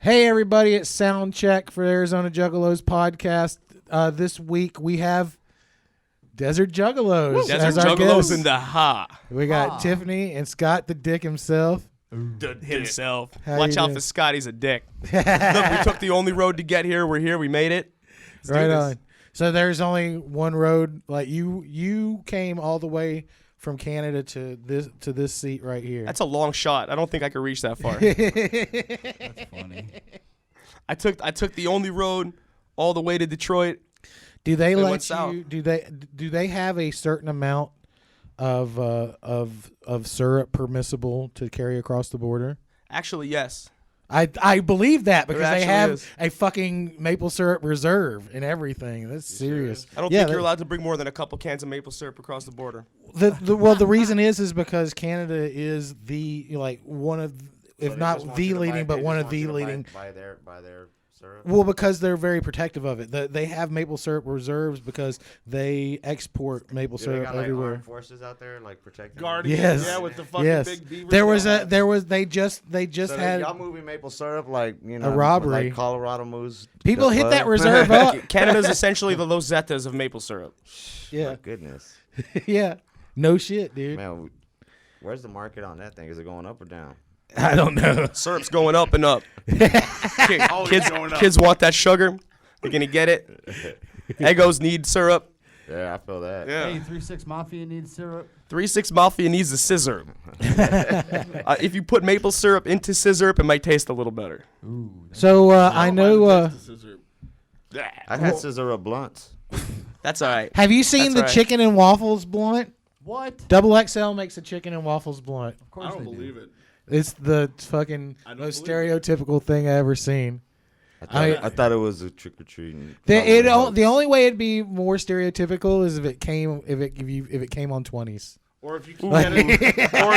Hey everybody, it's Soundcheck for Arizona Juggalos podcast. This week we have Desert Juggalos. Desert Juggalos in the ha. We got Tiffany and Scott the Dick himself. Himself. How Watch you out doing? for Scott. He's a dick. Look, we took the only road to get here. We're here. We made it. Let's do Right this. on. So there's only one road. Like you came all the way from Canada to this seat right here. That's a long shot. I don't think I could reach that far. That's funny. I took the only road all the way to Detroit. Do they went let south. you? Do they have a certain amount of syrup permissible to carry across the border? Actually, yes. I believe that because they actually have is. a fucking maple syrup reserve and everything. That's serious. I don't think you're allowed to bring more than a couple cans of maple syrup across the border. The reason is because Canada is one of, if not the leading, but one of the leading. By their syrup. Well, because they're very protective of it. They have maple syrup reserves because they export maple They syrup got, like, everywhere. armed forces out there like protecting. Guardians, Yes. yeah, with the fucking Yes, big beavers. they just So had y'all moving maple syrup like a robbery. Like Colorado moves. people the hit that bud? reserve up. Canada's essentially the Los Zetas of maple syrup. Yeah, My goodness, yeah, no shit, dude. man, where's the market on that thing? Is it going up or down? I don't know. Syrup's going up and up. Always going up. Kids want that sugar. They're going to get it. Eggos need syrup. Yeah, I feel that. Yeah. Hey, 3-6 Mafia needs syrup. 3-6 Mafia needs a scissor. If you put maple syrup into scissor, it might taste a little better. Ooh. So I know. I had scissor up blunts. That's all right. Have you seen That's the right. chicken and waffles blunt? What? Double XL makes a chicken and waffles blunt. Of course I don't they believe do. it. It's the fucking I don't most believe stereotypical thing I ever seen. I thought it was a trick or treating. The only way it'd be more stereotypical is if it came on 20s. Or if you can get it, or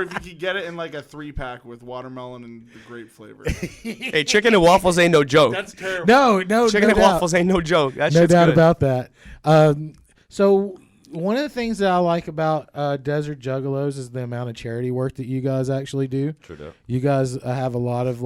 if you can get it in like a 3-pack with watermelon and the grape flavor. Hey, chicken and waffles ain't no joke. That's terrible. No, Chicken no and doubt. waffles ain't no joke. That No shit's doubt good. about that. So one of the things that I like about Desert Juggalos is the amount of charity work that you guys actually do. True that. You guys have a lot of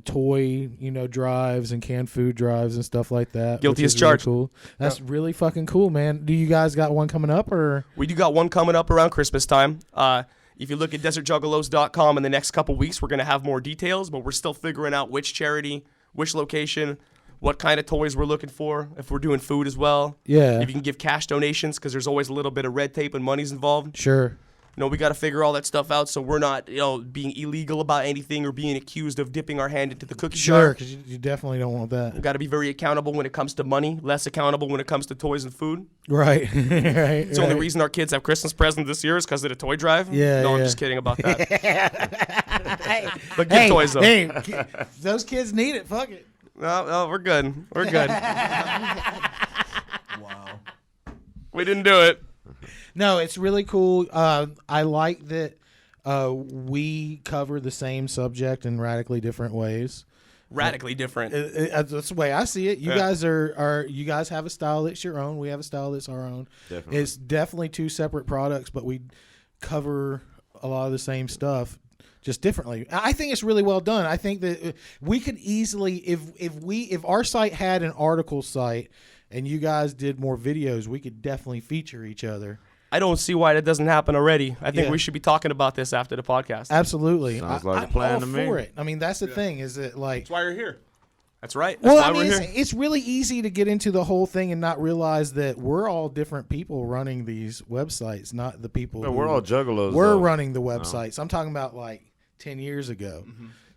toy, drives and canned food drives and stuff like that. Guilty which as is really charged. cool. That's really fucking cool, man. Do you guys got one coming up or? We do got one coming up around Christmas time. If you look at desertjuggalos.com in the next couple weeks, we're going to have more details, but we're still figuring out which charity, which location, what kind of toys we're looking for, if we're doing food as well. Yeah. If you can give cash donations, because there's always a little bit of red tape and money's involved. Sure. We got to figure all that stuff out so we're not, being illegal about anything or being accused of dipping our hand into the cookie Sure, jar. because you definitely don't want that. We got to be very accountable when it comes to money, less accountable when it comes to toys and food. Right. right. It's the only reason our kids have Christmas presents this year is because of the toy drive. Yeah, No, I'm yeah. just kidding about that. But good toys, though. Hey, those kids need it. Fuck it. No, we're good. We're good. Wow. We didn't do it. No, it's really cool. I like that we cover the same subject in radically different ways. Radically different. That's the way I see it. You Yeah. guys you guys have a style that's your own. We have a style that's our own. Definitely. It's definitely two separate products, but we cover a lot of the same stuff, just differently. I think it's really well done. I think that we could easily, if our site had an article site and you guys did more videos, we could definitely feature each other. I don't see why that doesn't happen already. I think Yeah. we should be talking about this after the podcast. Absolutely. Sounds like a I'm plan all to me. for it. I mean, that's the thing is that like, That's why you're here. That's right. That's well, why I mean, we're here. it's really easy to get into the whole thing and not realize that we're all different people running these websites, not the people. No, who we're all juggalos. We're though. running the websites. I'm talking about like 10 years ago.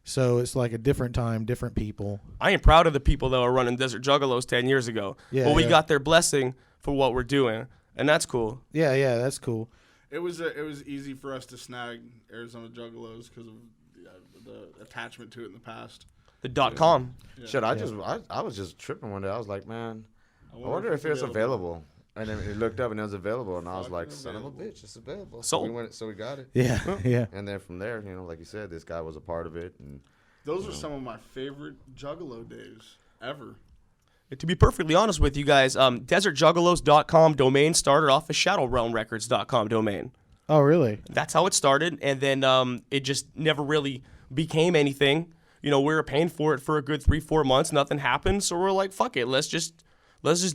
So it's like a different time, different people. I am proud of the people that were running Desert Juggalos 10 years ago. Yeah, but we yeah. got their blessing for what we're doing, and that's cool. Yeah, that's cool. It was easy for us to snag Arizona Juggalos because of the attachment to it in the past. The .com. Shit, I was just tripping one day. I was like, man, I wonder if it's available. And then we looked up and it was available, and I was like, son of a bitch, it's available. Sold. So we got it. Yeah, yeah. And then from there, like you said, this guy was a part of it. And Those are some of my favorite Juggalo days ever. To be perfectly honest with you guys, desertjuggalos.com domain started off as shadowrealmrecords.com domain. Oh, really? That's how it started, and then it just never really became anything. You know, we were paying for it for a good 3-4 months. Nothing happened, so we're like, fuck it, let's just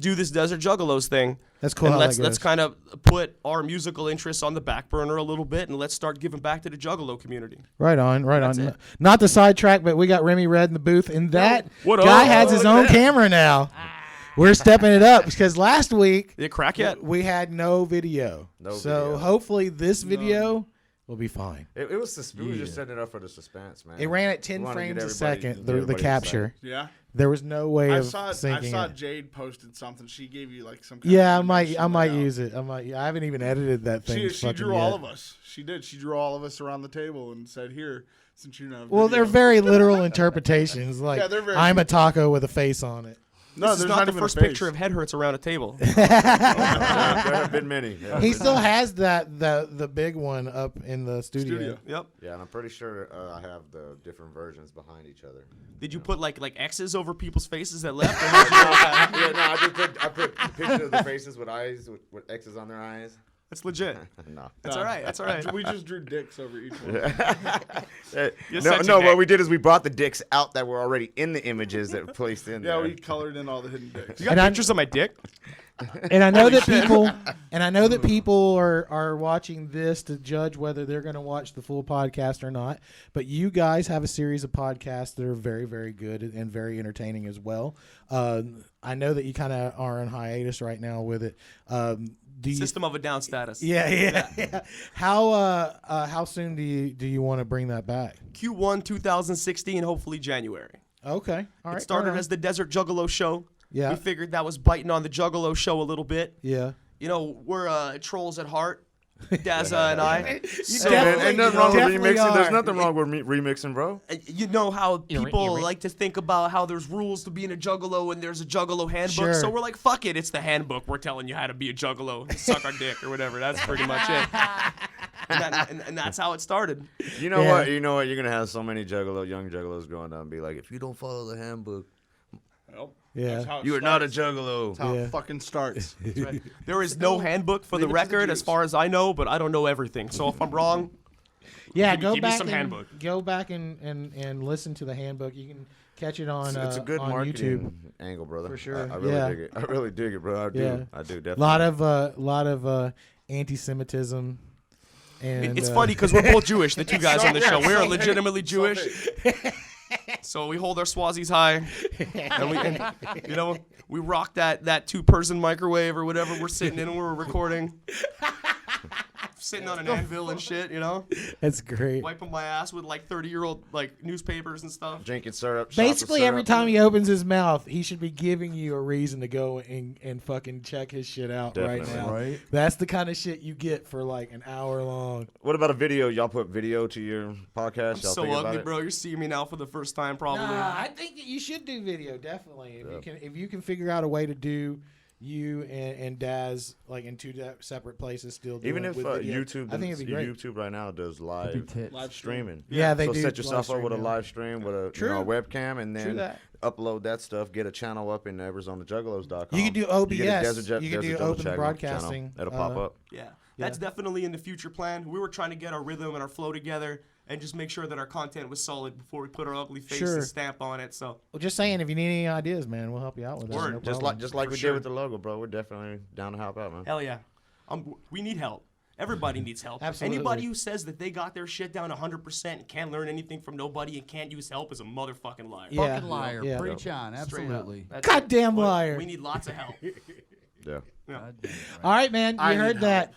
do this Desert Juggalos thing. That's cool. And how let's that goes. kind of put our musical interests on the back burner a little bit, and let's start giving back to the Juggalo community. Right on, right That's on. it. Not the sidetrack, but we got Remy Red in the booth, and that What guy up? has his own camera now. We're stepping it up because last week Did it crack yet? we had no video. No so video. hopefully this video will be fine. It was we were just setting it up for the suspense, man. It ran at 10 We wanna frames get a everybody- second, get the everybody capture. Yeah. There was no way I of saw syncing it. Jade posted something. She gave you like some kind Yeah, of I might use it. I haven't even edited that thing. She drew all of us. She did. She drew all of us around the table and said, "Here, since you know." Well, they're very literal interpretations. Like, Yeah, they're very- I'm a taco with a face on it. no. This is There's not the even a first face. picture of head hurts around a table. there have been many. Yeah, He still has the big one up in the studio. Yep. Yeah, and I'm pretty sure I have the different versions behind each other. Did you put like X's over people's faces that left? Or Yeah, no, I put pictures of the faces with eyes with X's on their eyes. That's legit. No. That's all right. That's all right. We just drew dicks over each one. You're No, such a no. dick. What we did is we brought the dicks out that were already in the images that were placed in Yeah, there. we colored in all the hidden dicks. You got And I- pictures of my dick? And I know that people are watching this to judge whether they're going to watch the full podcast or not. But you guys have a series of podcasts that are very, very good and very entertaining as well. I know that you kind of are on hiatus right now with it. Do you, System of a Down status. yeah. How soon do you want to bring that back? Q1 2016, hopefully January. Okay, all right. It started all right. as the Desert Juggalo show. Yeah. We figured that was biting on the Juggalo show a little bit. Yeah. You know, we're trolls at heart, Dazza and I. So- Ain't nothing wrong with definitely remixing. There's are. nothing wrong with remixing, bro. You know how people like to think about how there's rules to being a juggalo and there's a juggalo handbook. Sure. So we're like, fuck it, it's the handbook. We're telling you how to be a juggalo, suck our dick or whatever. That's pretty much it. And that's how it started. You know Yeah. what? You know what? You're gonna have so many young juggalos growing up and be like, if you don't follow the handbook, Yep. Yeah. That's how it you are not a starts. juggalo. That's how Yeah. it fucking starts. There is no handbook for the leave it to the record as Jews. far as I know, but I don't know everything. So if I'm wrong, Yeah, Give me- go give me back some and handbook. go back and listen to the handbook. You can catch it on It's a good on marketing YouTube. angle, brother. For sure. I really Yeah. dig it. I really dig it, bro. I do. Yeah. I do A definitely. lot of anti-Semitism. And it's funny because we're both Jewish, the two guys on the show. We're legitimately Jewish. So we hold our Swazis high, and you know, we rock that 2-person microwave or whatever we're sitting in when we're recording. Sitting on an anvil and shit, you know, That's great. wiping my ass with like 30-year-old like newspapers and stuff. Drinking syrup. shots of Basically, every syrup. time he opens his mouth, he should be giving you a reason to go and fucking check his shit out right Definitely. now. Right. That's the kind of shit you get for like an hour long. What about a video? Y'all put video to your podcast? I'm Y'all so think about ugly, it? bro. You're seeing me now for the first time, probably. I think that you should do video definitely if you can figure out a way to do you and Daz like in two separate places still. Do Even it if with video. YouTube, I think it'd be great. YouTube right now does live Big tits. Live streaming. Yeah, they so do. set yourself live up with a stream now. live stream with a True. webcam, and True then that. upload that stuff. Get a channel up in ArizonAJuggalos.com. You could do OBS. You, get a Desert You could do Juggalos open channel. broadcasting, It'll pop up. Yeah, that's definitely in the future plan. We were trying to get our rhythm and our flow together and just make sure that our content was solid before we put our ugly face Sure. and stamp on it. So Well, just saying, if you need any ideas, man, we'll help you out with that. Word. No Just problem. like For we sure. did with the logo, bro. We're definitely down to help out, man. hell yeah, we need help. Everybody needs help. Absolutely. Anybody who says that they got their shit down 100% and can't learn anything from nobody and can't use help is a motherfucking liar. Yeah. Fucking liar. Yeah. Preach on. Straight up. Absolutely. That's Goddamn it. liar. We need lots of help. Yeah. God damn right. All right, man. You I heard need that.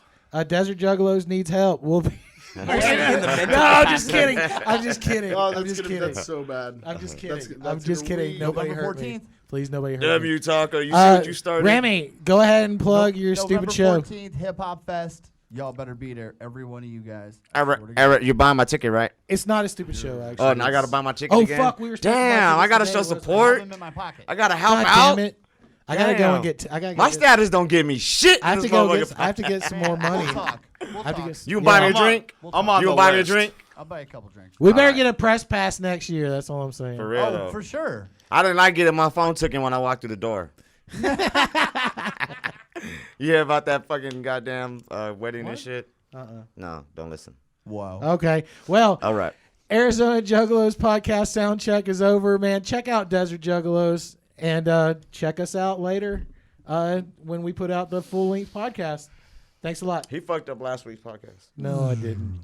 Desert Juggalos needs help. We'll be. Mostly in the mental No, I'm just capacity. kidding. I'm just kidding. Oh, I'm that's just gonna kidding. That's so bad. I'm just That's- kidding. that's I'm just gonna kidding. be Nobody November hurt me. 14th. Please, nobody hurt me. W Taco, you see what you started? Remy, go ahead and plug your November stupid show. 14th, Hip Hop Fest. Y'all better be there. Every one of you guys. Eric, you're buying my ticket, right? It's not a stupid show, actually. Oh, and I gotta buy my ticket Oh, again. fuck, we were supposed to buy Damn, I tickets gotta today, show wasn't it? support. Them in my pocket. I gotta help God out. damn it. I gotta go and Damn. get. I gotta. My get, status don't give me shit. I have in to this go. motherfucker. I have to get some more money. We'll talk. We'll I have to talk. get. You buy me a I'm on- drink? I'm on You the buy me a list. drink? I'll buy a couple drinks. We better Alright. get a press pass next year. That's all I'm saying. For real Oh, though. for sure. I didn't like getting my phone taken when I walked through the door. You hear about that fucking goddamn wedding and shit? Uh-uh. No, don't listen. Wow. Okay. Well, All right. Arizona Juggalos podcast sound check is over, man. Check out Desert Juggalos and check us out later when we put out the full length podcast. Thanks a lot. He fucked up last week's podcast. No, I didn't.